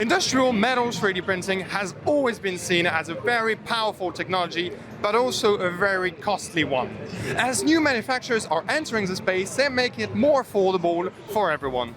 Industrial metal 3D printing has always been seen as a very powerful technology, but also a very costly one. As new manufacturers are entering the space, they're making it more affordable for everyone.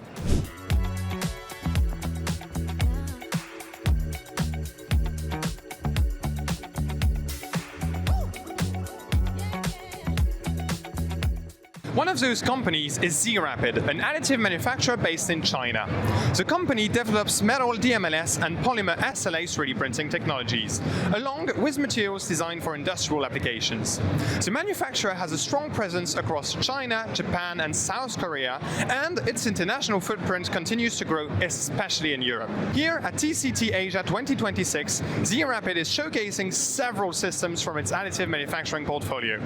One of those companies is ZRapid, an additive manufacturer based in China. The company develops metal DMLS and polymer SLA 3D printing technologies, along with materials designed for industrial applications. The manufacturer has a strong presence across China, Japan and South Korea, and its international footprint continues to grow, especially in Europe. Here at TCT Asia 2026, ZRapid is showcasing several systems from its additive manufacturing portfolio.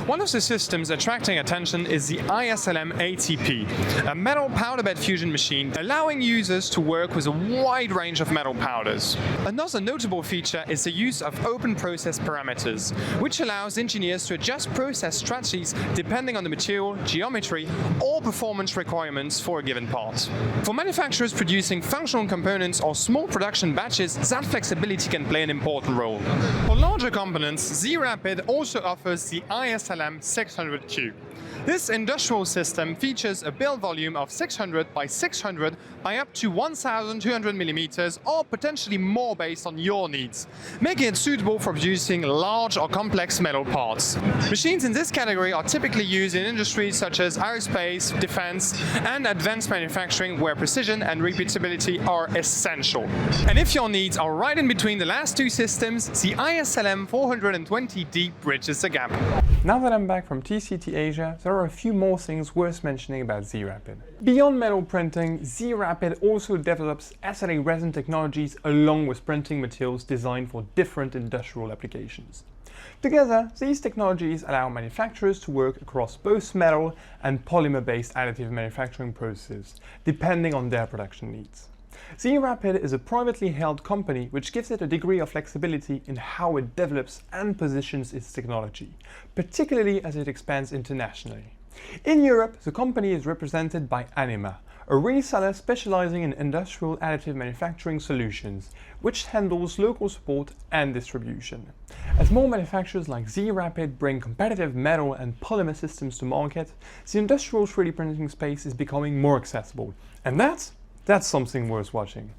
One of the systems attracting attention is the iSLM ATP, a metal powder bed fusion machine allowing users to work with a wide range of metal powders. Another notable feature is the use of open process parameters, which allows engineers to adjust process strategies depending on the material, geometry, or performance requirements for a given part. For manufacturers producing functional components or small production batches, that flexibility can play an important role. For larger components, ZRapid also offers the iSLM 600Q. This industrial system features a build volume of 600 by 600 by up to 1,200 millimeters or potentially more based on your needs, making it suitable for producing large or complex metal parts. Machines in this category are typically used in industries such as aerospace, defense, and advanced manufacturing where precision and repeatability are essential. And if your needs are right in between the last two systems, the iSLM 420D bridges the gap. Now that I'm back from TCT Asia, there are a few more things worth mentioning about ZRapid. Beyond metal printing, ZRapid also develops SLA resin technologies along with printing materials designed for different industrial applications. Together, these technologies allow manufacturers to work across both metal and polymer-based additive manufacturing processes, depending on their production needs. ZRapid is a privately held company which gives it a degree of flexibility in how it develops and positions its technology, particularly as it expands internationally. In Europe, the company is represented by Anima, a reseller specializing in industrial additive manufacturing solutions, which handles local support and distribution. As more manufacturers like ZRapid bring competitive metal and polymer systems to market, the industrial 3D printing space is becoming more accessible, and that's something worth watching.